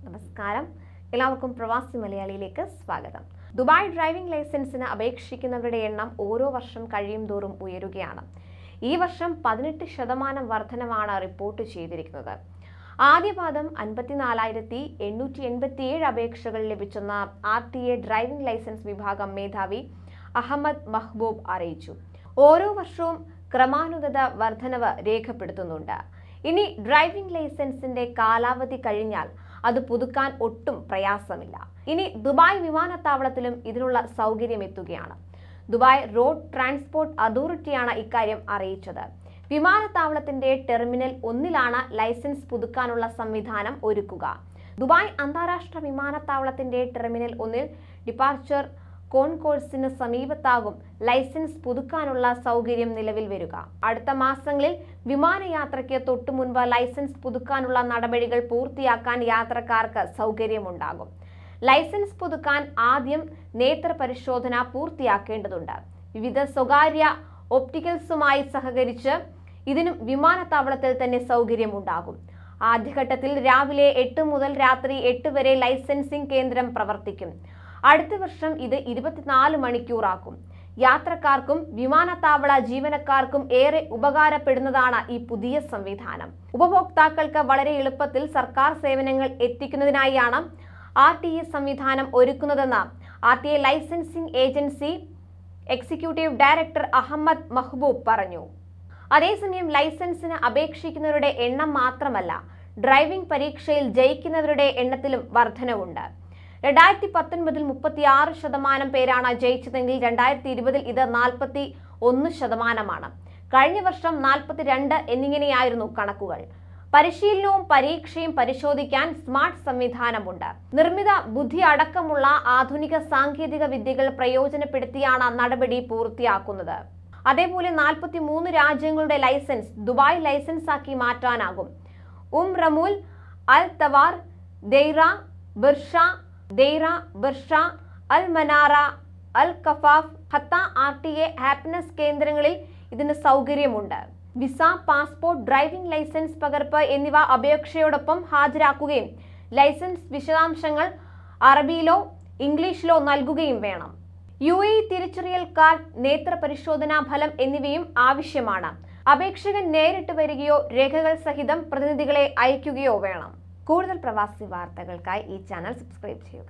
നമസ്കാരം, എല്ലാവർക്കും പ്രവാസി മലയാളിയിലേക്ക് സ്വാഗതം. ദുബായ് ഡ്രൈവിംഗ് ലൈസൻസിന് അപേക്ഷിക്കുന്നവരുടെ എണ്ണം ഓരോ വർഷം കഴിയും തോറും ഉയരുകയാണ്. ഈ വർഷം 18% വർധനവാണ് റിപ്പോർട്ട് ചെയ്തിരിക്കുന്നത്. ആദ്യപാദം 54,887 അപേക്ഷകൾ ലഭിച്ചെന്ന് RTA ഡ്രൈവിംഗ് ലൈസൻസ് വിഭാഗം മേധാവി അഹമ്മദ് മഹ്ബൂബ് അറിയിച്ചു. ഓരോ വർഷവും ക്രമാനുഗത വർധനവ് രേഖപ്പെടുത്തുന്നുണ്ട്. ഇനി ഡ്രൈവിംഗ് ലൈസൻസിന്റെ കാലാവധി കഴിഞ്ഞാൽ അത് പുതുക്കാൻ ഒട്ടും പ്രയാസമില്ല. ഇനി ദുബായ് വിമാനത്താവളത്തിലും ഇതിനുള്ള സൗകര്യം എത്തുകയാണ്. ദുബായ് റോഡ് ട്രാൻസ്പോർട്ട് അതോറിറ്റിയാണ് ഇക്കാര്യം അറിയിച്ചത്. വിമാനത്താവളത്തിന്റെ ടെർമിനൽ 1 ലൈസൻസ് പുതുക്കാനുള്ള സംവിധാനം ഒരുക്കുക. ദുബായ് അന്താരാഷ്ട്ര വിമാനത്താവളത്തിന്റെ ടെർമിനൽ 1 ഡിപ്പാർച്ചർ കോൺകോഴ്സിന് സമീപത്താകും ലൈസൻസ് പുതുക്കാനുള്ള സൗകര്യം നിലവിൽ വരിക. അടുത്ത മാസങ്ങളിൽ വിമാനയാത്രയ്ക്ക് തൊട്ടു മുൻപ് ലൈസൻസ് പുതുക്കാനുള്ള നടപടികൾ പൂർത്തിയാക്കാൻ യാത്രക്കാർക്ക് സൗകര്യമുണ്ടാകും. ലൈസൻസ് പുതുക്കാൻ ആദ്യം നേത്ര പരിശോധന പൂർത്തിയാക്കേണ്ടതുണ്ട്. വിവിധ സ്വകാര്യ ഒപ്റ്റിക്കൽസുമായി സഹകരിച്ച് ഇതിനും വിമാനത്താവളത്തിൽ തന്നെ സൗകര്യമുണ്ടാകും. ആദ്യഘട്ടത്തിൽ രാവിലെ 8 മുതൽ രാത്രി 8 വരെ ലൈസൻസിംഗ് കേന്ദ്രം പ്രവർത്തിക്കും. അടുത്ത വർഷം ഇത് 24 മണിക്കൂറാക്കും. യാത്രക്കാർക്കും വിമാനത്താവള ജീവനക്കാർക്കും ഏറെ ഉപകാരപ്പെടുന്നതാണ് ഈ പുതിയ സംവിധാനം. ഉപഭോക്താക്കൾക്ക് വളരെ എളുപ്പത്തിൽ സർക്കാർ സേവനങ്ങൾ എത്തിക്കുന്നതിനായാണ് RTA സംവിധാനം ഒരുക്കുന്നതെന്ന് RTA licensing agency executive director Ahmed Mahboob പറഞ്ഞു. അതേസമയം ലൈസൻസിന് അപേക്ഷിക്കുന്നവരുടെ എണ്ണം മാത്രമല്ല, ഡ്രൈവിംഗ് പരീക്ഷയിൽ ജയിക്കുന്നവരുടെ എണ്ണത്തിലും വർധനവുണ്ട്. 2019 36% പേരാണ് ജയിച്ചതെങ്കിൽ 2020 ഇത് 41%. കഴിഞ്ഞ വർഷം 42 എന്നിങ്ങനെയായിരുന്നു കണക്കുകൾ. പരിശീലനവും പരീക്ഷയും പരിശോധിക്കാൻ സ്മാർട്ട് സംവിധാനമുണ്ട്. നിർമ്മിത ബുദ്ധി അടക്കമുള്ള ആധുനിക സാങ്കേതിക വിദ്യകൾ പ്രയോജനപ്പെടുത്തിയാണ് നടപടി പൂർത്തിയാക്കുന്നത്. അതേപോലെ 43 രാജ്യങ്ങളുടെ ലൈസൻസ് ദുബായ് ലൈസൻസാക്കി മാറ്റാനാകും. റമൂൽ, അൽ തവാർ, ദെയ്റ, ബിർഷ, അൽ മനാറ, അൽ കഫാഫ്, ഖത്ത RTA ഹാപ്പിനെസ് കേന്ദ്രങ്ങളിൽ ഇതിന് സൗകര്യമുണ്ട്. വിസ, പാസ്പോർട്ട്, ഡ്രൈവിംഗ് ലൈസൻസ് പകർപ്പ് എന്നിവ അപേക്ഷയോടൊപ്പം ഹാജരാക്കുകയും ലൈസൻസ് വിശദാംശങ്ങൾ അറബിയിലോ ഇംഗ്ലീഷിലോ നൽകുകയും വേണം. UAE തിരിച്ചറിയൽ കാർഡ്, നേത്ര പരിശോധനാ ഫലം എന്നിവയും ആവശ്യമാണ്. അപേക്ഷകൻ നേരിട്ട് വരികയോ രേഖകൾ സഹിതം പ്രതിനിധികളെ അയക്കുകയോ വേണം. കൂടുതൽ പ്രവാസി വാർത്തകൾക്കായി ഈ ചാനൽ സബ്സ്ക്രൈബ് ചെയ്യുക.